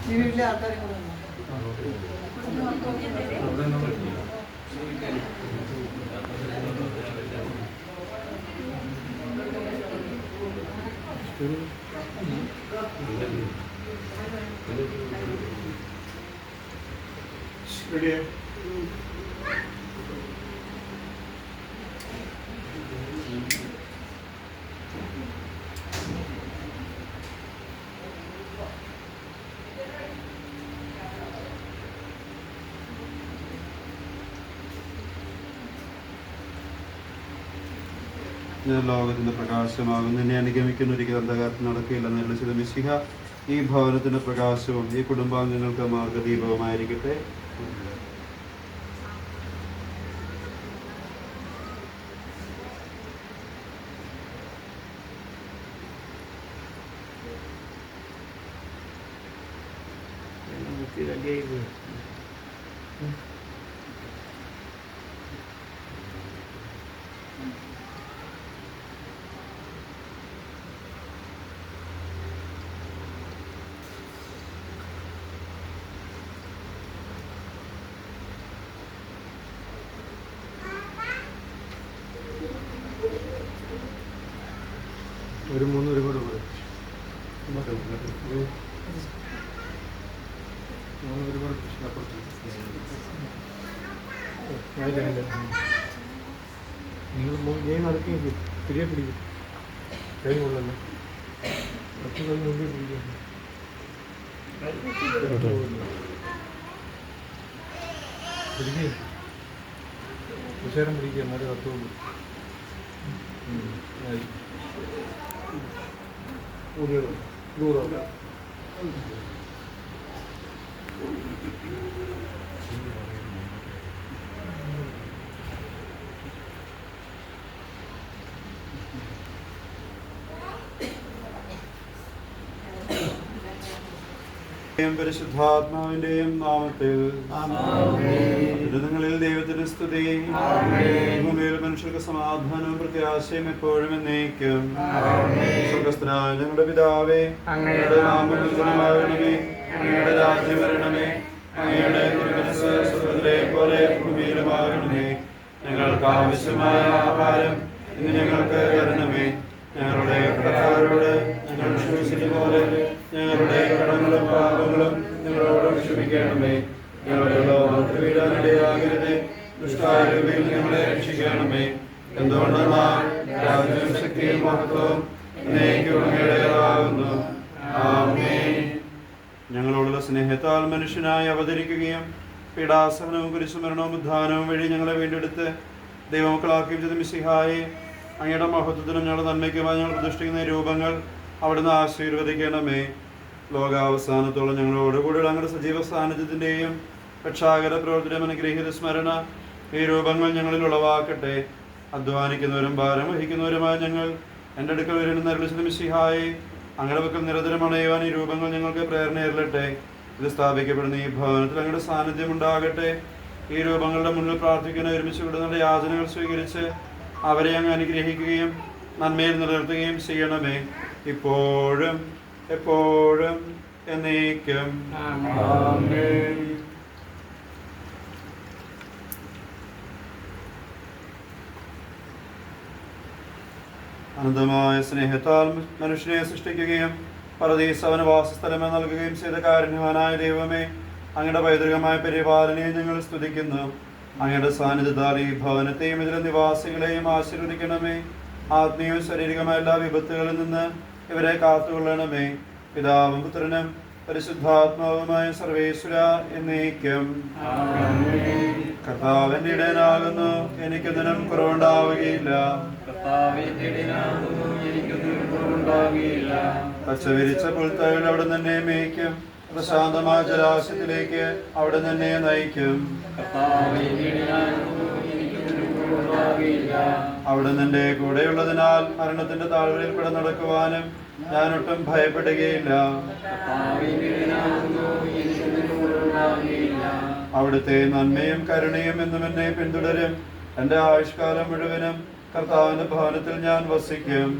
വീട്ടിലെ ആൾക്കാരെ Ready? ലോകത്തിന്റെ പ്രകാശമാകും നിന്നെ അനുഗമിക്കുന്ന ഒരിക്കൽ അന്ധകാരത്തിൽ നടക്കുകയില്ല നിർദ്ദേശിത മിശിഹ ഈ ഭവനത്തിന്റെ പ്രകാശവും ഈ കുടുംബാംഗങ്ങൾക്ക് മാർഗദീപവുമായിരിക്കട്ടെ. ഒരു കൂടെ നിങ്ങൾ ഗെയിം നടക്കുകയും തിരികെ പിടിക്കും കഴിഞ്ഞ കൊള്ളല്ലോ മുമ്പിൽ പിടിക്കും പിടിക്കുക വിശേഷം പിടിക്കുക എന്നാലും അർത്ഥമുള്ളൂ. പരിശുദ്ധാത്മാവിന്റെയും നാമത്തിൽ അത്യുന്നതങ്ങളിൽ ദൈവത്തിന് സ്തുതി. ഭൂമിയിൽ മനുഷ്യർക്ക് സമാധാനവും പ്രത്യാശയും എപ്പോഴും എന്നേക്കും. സ്വർഗ്ഗസ്ഥനായ ഞങ്ങളുടെ പിതാവേ, അങ്ങയുടെ നാമം പൂജിതമാകണമേ, അങ്ങയുടെ രാജ്യം വരണമേ, അങ്ങയുടെ തിരുമനസ്സ് സ്വർഗ്ഗത്തിലെ പോലെ ഭൂമിയിലുമാകണമേ. ഞങ്ങൾക്ക് ആവശ്യമായ ആഹാരം ഇന്ന് ഞങ്ങൾക്ക് തരണമേ. ഞങ്ങളുടെ കടക്കാരോട് ഞങ്ങൾ ക്ഷമിച്ചത് പോലെ ഞങ്ങളുടെ കടങ്ങളും പാപങ്ങളും ഞങ്ങളോട് ക്ഷമിക്കണമേ. ഞങ്ങളുടെ ലോകത്തിൽ വീഴാനിടയാകരുതേ, ദുഷ്ടാരൂപിയിൽ ഞങ്ങളെ രക്ഷിക്കണമേ. എന്തുകൊണ്ടെന്നാൽ രാജ്യവും ശക്തിയും മഹത്വവും എന്നേക്കും അങ്ങയുടേതാകുന്നു. ആമേൻ. ഞങ്ങളോടുള്ള സ്നേഹത്താൽ മനുഷ്യനായി അവതരിക്കുകയും പീഡാസഹനവും കുരിശുമരണവും ഉദ്ധാനവും വഴി ഞങ്ങളെ വീണ്ടെടുത്ത് ദൈവമക്കളാക്കുകയും ചെയ്ത മിശിഹായെ, അങ്ങയുടെ മഹത്വത്തിനും ഞങ്ങളുടെ നന്മയ്ക്കുമായി ഞങ്ങൾ പ്രതിഷ്ഠിക്കുന്ന രൂപങ്ങൾ അവിടുന്ന് ആശീർവദിക്കണമേ. ലോകാവസാനത്തോളം ഞങ്ങളോടുകൂടി അങ്ങയുടെ സജീവ സാന്നിധ്യത്തിൻ്റെയും രക്ഷാകര പ്രവർത്തനം അനുഗ്രഹീത സ്മരണ ഈ രൂപങ്ങൾ ഞങ്ങളിൽ ഉളവാക്കട്ടെ. അധ്വാനിക്കുന്നവരും ഭാരം വഹിക്കുന്നവരുമായ ഞങ്ങൾ എൻ്റെ അടുക്കൽ വരുന്ന അരുളിച്ച മിശിഹായെ, അങ്ങയുടെ പക്കൽ നിരന്തരം അണയുവാൻ ഈ രൂപങ്ങൾ ഞങ്ങൾക്ക് പ്രേരണയേറട്ടെ. ഇത് സ്ഥാപിക്കപ്പെടുന്ന ഈ ഭവനത്തിൽ അങ്ങയുടെ സാന്നിധ്യം ഉണ്ടാകട്ടെ. ഈ രൂപങ്ങളുടെ മുന്നിൽ പ്രാർത്ഥിക്കുന്ന ഒരുമിച്ച് വിടുന്ന യാചനകൾ സ്വീകരിച്ച് അവരെ അങ്ങ് അനുഗ്രഹിക്കുകയും നന്മയിൽ നിലനിർത്തുകയും ചെയ്യണമേ, ഇപ്പോഴും എപ്പോഴും എന്നേക്കും. ആമേൻ. അനന്തമായ സ്നേഹത്താൽ മനുഷ്യനെ സൃഷ്ടിക്കുകയും പരദീസ അവന് വാസസ്ഥലമെന്ന് നൽകുകയും ചെയ്ത കാരുണ്യവാനായ ദൈവമേ, അങ്ങയുടെ പൈതൃകമായ പരിപാലനയെ ഞങ്ങൾ സ്തുതിക്കുന്നു. അങ്ങയുടെ സാന്നിധ്യത്താൽ ഈ ഭവനത്തെയും ഇതിലെ നിവാസികളെയും ആശീർവദിക്കണമേ. ആത്മീയവും ശാരീരികമായ എല്ലാ വിപത്തുകളിൽ നിന്ന് ഇവരെ കാത്തുകൊള്ളണമേ. പിതാവും പുത്രനും പരിശുദ്ധാത്മാവുമായ സർവേശ്വര എന്നേക്കും. കർത്താവിന്റെ ഇടയനാകുന്നു, എനിക്കൊന്നിനും കുറവുണ്ടാവുകയില്ല. പച്ചവിരിച്ച പുൽത്തകിൽ അവിടെ തന്നെ മേയ്ക്കും, പ്രശാന്തമായ ജലാശയത്തിലേക്ക് അവിടെ തന്നെ നയിക്കും. അവിടെ നിന്റെ കൂടെയുള്ളതിനാൽ മരണത്തിന്റെ താഴ്വരയിൽ കൂടെ നടക്കുവാനും ഞാനൊട്ടും ഭയപ്പെടുകയില്ല. അവിടുത്തെ നന്മയും കരുണയും എന്നും എന്നെ പിന്തുടരും. എൻ്റെ ആയുഷ്കാലം മുഴുവനും കർത്താവിന്റെ ഭവനത്തിൽ ഞാൻ വസിക്കും.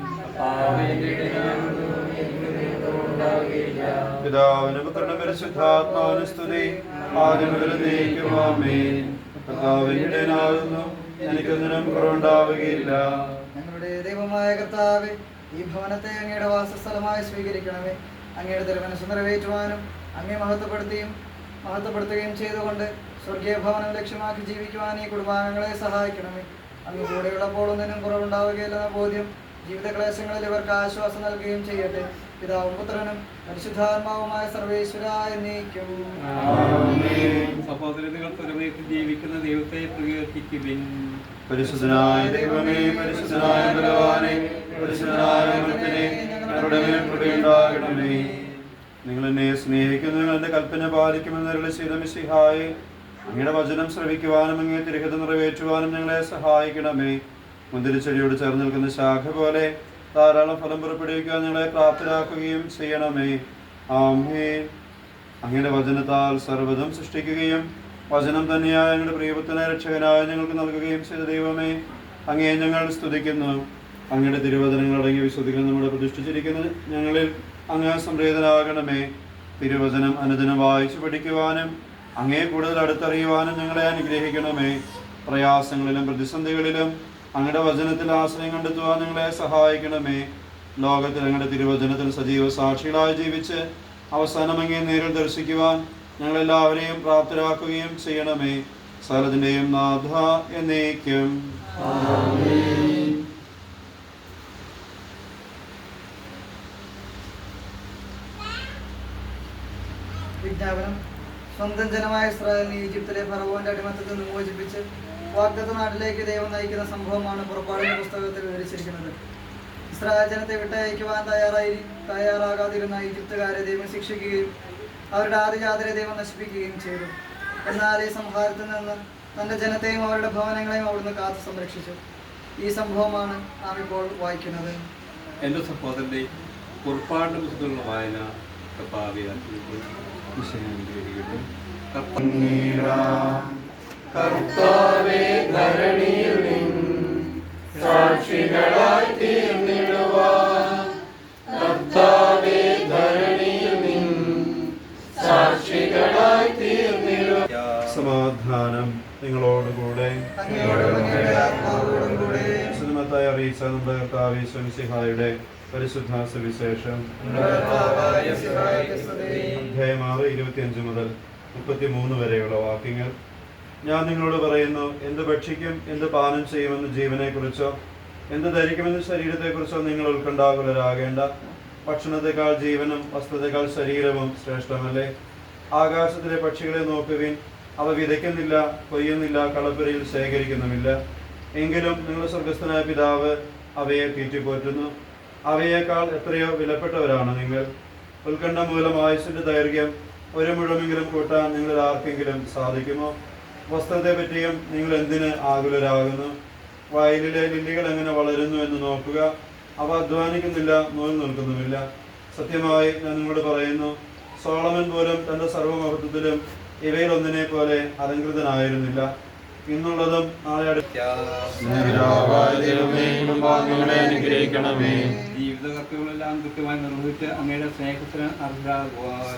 പിതാവിനും പുത്രനും പരിശുദ്ധാത്മാവിനും സ്തുതി, ആദ്യം മുതൽ എന്നേക്കും ആമേൻ. കർത്താവിന്റെ ഇടയനാകുന്നു, എനിക്കൊന്നിനും കുറവുണ്ടാവുകയില്ല. ഞങ്ങളുടെ ദൈവമായ കർത്താവേ, ഈ ഭവനത്തെ അങ്ങയുടെ വാസസ്ഥലമായി സ്വീകരിക്കണമേ. അങ്ങയുടെ തിരുമനസ്സ് നിറവേറ്റുവാനും അങ്ങേ മഹത്വപ്പെടുത്തുകയും ചെയ്തുകൊണ്ട് സ്വർഗീയ ഭവനം ലക്ഷ്യമാക്കി ജീവിക്കുവാൻ ഈ കുടുംബാംഗങ്ങളെ സഹായിക്കണമേ. അങ്ങ് കൂടെയുള്ളപ്പോൾ ഒന്നിനും കുറവുണ്ടാവുകയില്ലെന്ന ബോധ്യം ജീവിതക്ലേശങ്ങളിൽ ഇവർക്ക് ആശ്വാസം നൽകുകയും ചെയ്യട്ടെ. പിതാവും പുത്രനും പരിശുദ്ധാത്മാവുമായ സർവേശ്വരായ എന്നേക്കും. സഹോദരങ്ങൾ പുറമേക്ക് ജീവിക്കുന്ന ദൈവത്തെ പ്രകീർത്തിക്കുവിൻ. പരിശുദ്ധനായ ദൈവമേ, പരിശുദ്ധനായ ബലവാനേ, പരിശുദ്ധനായ അമർത്യനേ, ഞങ്ങളുടെ മേൽ കൃപയുണ്ടാകണമേ. നിങ്ങൾ എന്നെ സ്നേഹിക്കുന്നു, നിങ്ങൾ എന്റെ കൽപ്പന പാലിക്കുമെന്നരുളി ചെയ്ത മിശിഹായേ, അങ്ങയുടെ വചനം ശ്രവിക്കുവാനും അങ്ങേ തിരുഹിതം നിറവേറ്റുവാനും ഞങ്ങളെ സഹായിക്കണമേ. മുന്തിരിച്ചെടിയോട് ചേർന്ന് നിൽക്കുന്ന ശാഖ പോലെ ധാരാളം ഫലം പുറപ്പെടുവിക്കാൻ ഞങ്ങളെ പ്രാപ്തരാക്കുകയും ചെയ്യണമേ. ആമേൻ. അങ്ങയുടെ വചനത്താൽ സർവ്വതും സൃഷ്ടിക്കുകയും വചനം തന്നെയായ ഞങ്ങളുടെ പ്രിയപുത്രനെ രക്ഷകനായ ഞങ്ങൾക്ക് നൽകുകയും ചെയ്ത ദൈവമേ, അങ്ങയെ ഞങ്ങൾ സ്തുതിക്കുന്നു. അങ്ങയുടെ തിരുവചനങ്ങൾ അടങ്ങിയ വിശുദ്ധികൾ നമ്മുടെ പ്രതിഷ്ഠിച്ചിരിക്കുന്ന ഞങ്ങളിൽ അങ്ങ് സംപ്രീതനാകണമേ. തിരുവചനം അനുദിനം വായിച്ചു പഠിക്കുവാനും അങ്ങയെ കൂടുതൽ അടുത്തറിയുവാനും ഞങ്ങളെ അനുഗ്രഹിക്കണമേ. പ്രയാസങ്ങളിലും പ്രതിസന്ധികളിലും അങ്ങയുടെ വചനത്തിൽ ആശ്രയം കണ്ടെത്തുവാൻ ഞങ്ങളെ സഹായിക്കണമേ. ലോകത്തിൽ അങ്ങയുടെ തിരുവചനത്തിൽ സജീവ സാക്ഷികളായി ജീവിച്ച് അവസാനം അങ്ങയെ നേരിൽ ദർശിക്കുവാൻ ഞങ്ങളെല്ലാവരെയും പ്രാപ്തരാക്കുകയും ചെയ്യണമേ. സകലത്തിന്റെയും നാഥ എന്നേക്കും. വിജ്ഞാപനം. സ്വന്തം ജനമായ ഇസ്രായേലിനെ ഈജിപ്തിലെ ഫറവോന്റെ അടിമത്തത്തിൽ നിന്ന് മോചിപ്പിച്ച് വാഗ്ദത്ത നാട്ടിലേക്ക് ദൈവം നയിക്കുന്ന സംഭവമാണ് പുറപ്പാടിന്റെ പുസ്തകത്തിൽ വിവരിച്ചിരിക്കുന്നത്. ഇസ്രായേൽ ജനത്തെ വിട്ടയക്കുവാൻ തയ്യാറാകാതിരുന്ന ഈജിപ്തുകാരെ ദൈവം ശിക്ഷിക്കുകയും അവരുടെ ആദിജാതരെ ദൈവം നശിപ്പിക്കുകയും ചെയ്തു. എന്നാൽ ഈ സംഹാരത്തിൽ നിന്ന് തന്റെ ജനത്തെയും അവരുടെ ഭവനങ്ങളെയും അവിടുന്ന് കാത്തു സംരക്ഷിച്ചു. ഈ സംഭവമാണ് നാം ഇപ്പോൾ വായിക്കുന്നത്. എൻ്റെ സഹോദരന്റെ പുറപ്പാടിന്റെ പുസ്തകങ്ങളുടെ വായന കർത്താവേ, ധരണിയിൽ നിൻ സാക്ഷികളായി തീർന്നിടുവാൻ, കർത്താവേ, ധരണിയിൽ നിൻ സാക്ഷികളായി തീർന്നിടുവാൻ. സമാധാനം നിങ്ങളോടുകൂടെ. സുന്നത്തായി അറിയിച്ച നമ്മുടെ കർത്താവ് യേശുമിശിഹായുടെ പരിശുദ്ധ സുവിശേഷം അധ്യായം 6 25 മുതൽ 33 വരെയുള്ള വാക്യങ്ങൾ. ഞാൻ നിങ്ങളോട് പറയുന്നു, എന്ത് ഭക്ഷിക്കും, എന്ത് പാനം ചെയ്യുമെന്ന് ജീവനെക്കുറിച്ചോ എന്ത് ധരിക്കുമെന്ന് ശരീരത്തെക്കുറിച്ചോ നിങ്ങൾ ഉത്കണ്ഠാകുലരാകേണ്ട. ഭക്ഷണത്തെക്കാൾ ജീവനും വസ്ത്രത്തെക്കാൾ ശരീരവും ശ്രേഷ്ഠമല്ലേ? ആകാശത്തിലെ പക്ഷികളെ നോക്കുവിൻ, അവ വിതയ്ക്കുന്നില്ല, കൊയ്യുന്നില്ല, കളപ്പുരയിൽ ശേഖരിക്കുന്നുമില്ല. എങ്കിലും നിങ്ങളുടെ സ്വർഗസ്ഥനായ പിതാവ് അവയെ തീറ്റിപ്പോറ്റുന്നു. അവയേക്കാൾ എത്രയോ വിലപ്പെട്ടവരാണ് നിങ്ങൾ. ഉത്കണ്ഠ മൂലം ആയുസ്സിന്റെ ദൈർഘ്യം 1 മുഴമെങ്കിലും കൂട്ടാൻ നിങ്ങളിൽ ആർക്കെങ്കിലും സാധിക്കുമോ? വസ്ത്രത്തെ പറ്റിയും നിങ്ങൾ എന്തിന് ആകുലരാകുന്നു? വയലിലെ ലില്ലികൾ എങ്ങനെ വളരുന്നു എന്ന് നോക്കുക. അവ അധ്വാനിക്കുന്നില്ല, നൂൽ നിൽക്കുന്നുമില്ല. സത്യമായി ഞാൻ നിങ്ങളോട് പറയുന്നു, സോളമൻ പോലും തന്റെ സർവ്വമഹത്വത്തിലും ഇവയിൽ ഒന്നിനെ പോലെ അലങ്കൃതനായിരുന്നില്ല. ഇന്നുള്ളതും നാളെ ജീവിതകർത്തുകളെല്ലാം കൃത്യമായി നിർവഹിച്ച് അങ്ങയുടെ സ്നേഹത്തിന് അർഹരാകുവാനും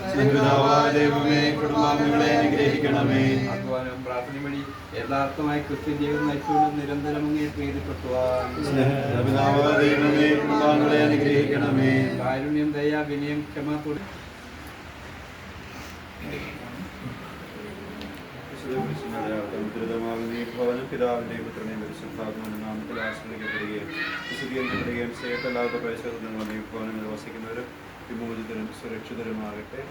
പ്രാർത്ഥന വഴി യഥാർത്ഥമായി ക്രിസ്ത്യൻ ജീവിതം നയിച്ചുകൊണ്ട് നിരന്തരം അങ്ങേ പ്രീതിപ്പെട്ടുവാൻ കാരുണ്യം, ദയ, വിനയം, ക്ഷമ പിതാവിന്റെയും പുത്രനെയും പരിശുദ്ധാത്മാവിന്റെ നാമത്തിൽ ആശ്രയിക്കപ്പെടുകയും വിശദീകരിക്കപ്പെടുകയും ചെയ്യട്ടല്ലാത്ത പരിശോധനകളും ഈ ഭവനങ്ങളിൽ വസിക്കുന്നവരും വിമോചിതരും സുരക്ഷിതരുമാകട്ടെ.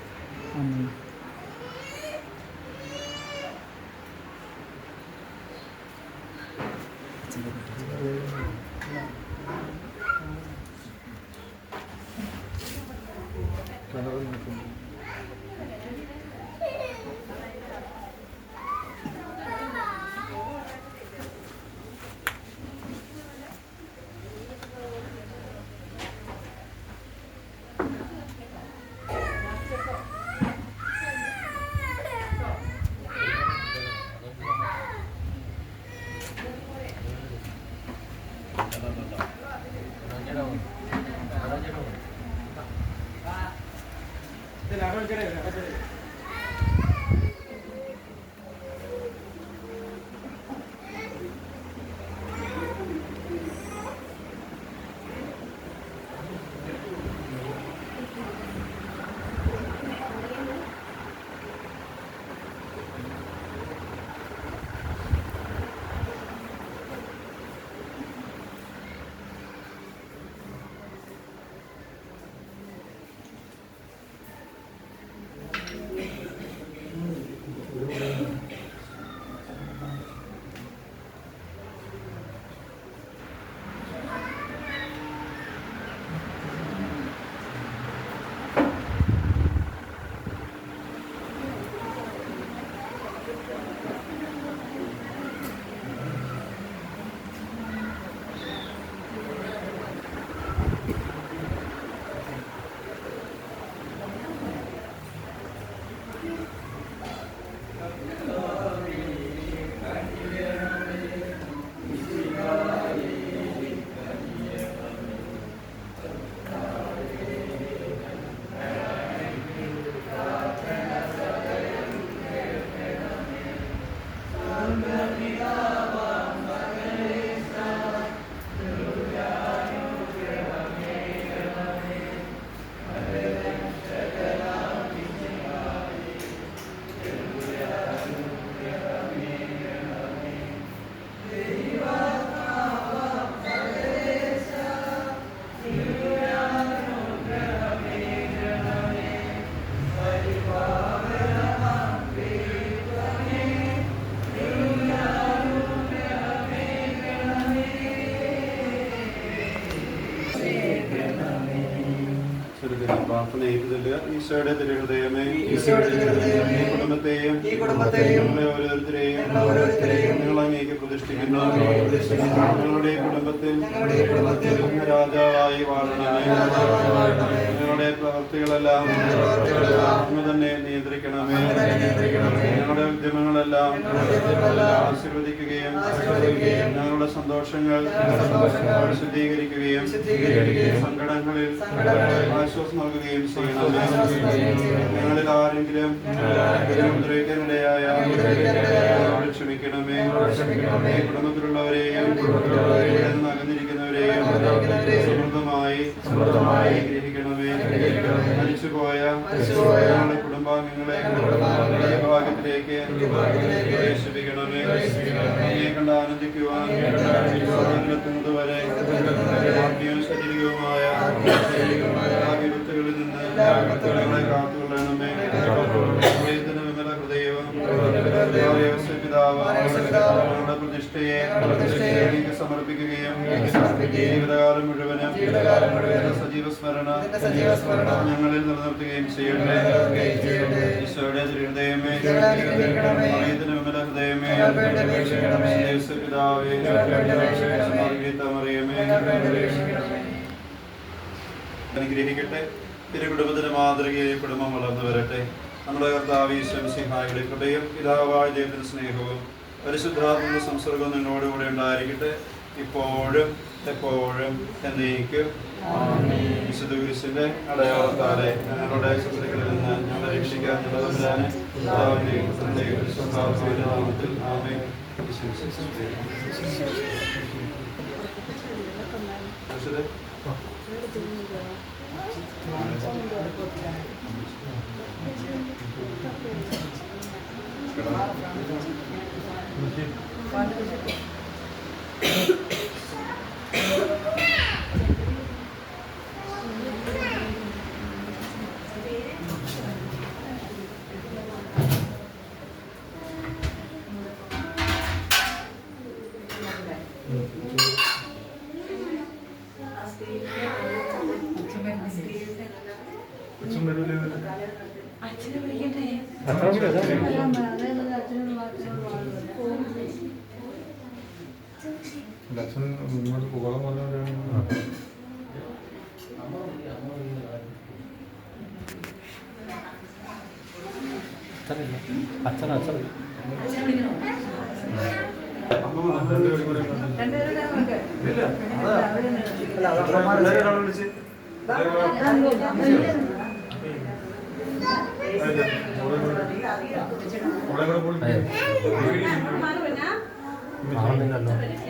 ഈശോയുടെ തിരുഹൃദയമേ, ഈ കുടുംബത്തെയും ഓരോരുത്തരെയും നിങ്ങൾ അങ്ങേക്ക് പ്രതിഷ്ഠിക്കുന്നു. ഞങ്ങളുടെ കുടുംബത്തിൽ രാജാവായി വാഴണമേ. ഞങ്ങളുടെ പ്രവൃത്തികളെല്ലാം അങ്ങ് തന്നെ നിയന്ത്രിക്കണമേ. ഞങ്ങളുടെ ഉദ്യമങ്ങളെല്ലാം ആശീർവദിക്കുകയും ഞങ്ങളുടെ സന്തോഷങ്ങൾ വിശദീകരിക്കുകയും സങ്കടങ്ങളിൽ ആശ്വാസം നൽകുകയും ചെയ്യണമേ. ഞങ്ങളിൽ ആരെങ്കിലും ഉപദ്രവിക്കാനിടയായ ക്ഷമിക്കണമേ. ഈ കുടുംബത്തിലുള്ളവരെയും അകന്നിരിക്കുന്നവരെയും സമൃദ്ധമായി ഗ്രഹിക്കണമേ. മരിച്ചുപോയ ഞങ്ങളുടെ കുടുംബാംഗങ്ങളെ ഭാഗ്യത്തിലേക്ക് പ്രവേശിപ്പിക്കണമേ. അങ്ങയെ കണ്ട് ആനന്ദിക്കുവാൻ വരെ ശരീരവുമായ വിപത്തുകളിൽ നിന്ന് ഞങ്ങളെ കാത്തുകൊള്ളണമേ. വിമല ഹൃദയവും ഞങ്ങളുടെ പ്രതിഷ്ഠയെ സമർപ്പിക്കുകയും ജീവിതകാലം മുഴുവനും സജീവ സ്മരണ ഞങ്ങളിൽ നിലനിർത്തുകയും ചെയ്യട്ടെ. ഈശോയുടെ ഹൃദയമേ, വിമല ഹൃദയമേ, പിതാവേ, മറിയമേ, അനുഗ്രഹിക്കട്ടെ. തിരുകുടുംബത്തിന്റെ മാതൃകയെ കുടുംബം വളർന്നു വരട്ടെ. നമ്മുടെ കർത്താവ് ഈശ്വരസിംഹായുടെ കൃപയും പിതാവായ ദൈവത്തിന്റെ സ്നേഹവും പരിശുദ്ധാത്മ സംസർഗവും നിന്നോടുകൂടെ ഉണ്ടായിരിക്കട്ടെ, ഇപ്പോഴും എപ്പോഴും എന്നേക്കും. വിശുദ്ധ കുരിശിന്റെ അടയാളത്താലെ ഞങ്ങളുടെ ശത്രുക്കളിൽ നിന്ന് ഞങ്ങളെ രക്ഷിക്കാൻ നാമത്തിൽ ആമേൻ. അച്ഛൻ മുന്നോട്ട് പോകാൻ പറഞ്ഞവരാണ്.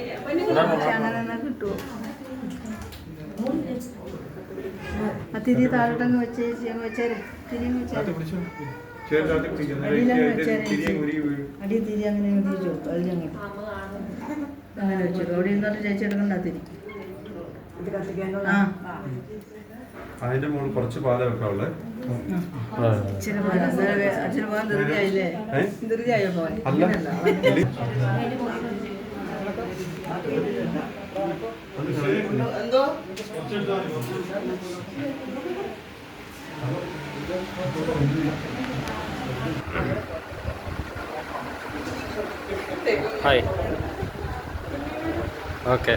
അങ്ങനെ കിട്ടുമോ? ആ തിരി താഴോട്ടങ്ങ് വെച്ചേര്. തിരി അടി തിരി അങ്ങനെ തിരിച്ചു അതിലങ്ങോട്ട് അങ്ങനെ വെച്ചു. അവിടെ ഇരുന്നിട്ട് ചേച്ചി എടുക്കണ്ട തിരി. ആ അതിന്റെ മുകളിൽ കുറച്ച് പാല വെക്കാവുള്ളേ. ഇച്ചിരി പോകാൻ അച്ഛന് പോകാൻ ധൃതിയായില്ലേ? ധൃതിയായോ പോകാൻ? അല്ല എന്തോ ഹായ് ഓക്കെ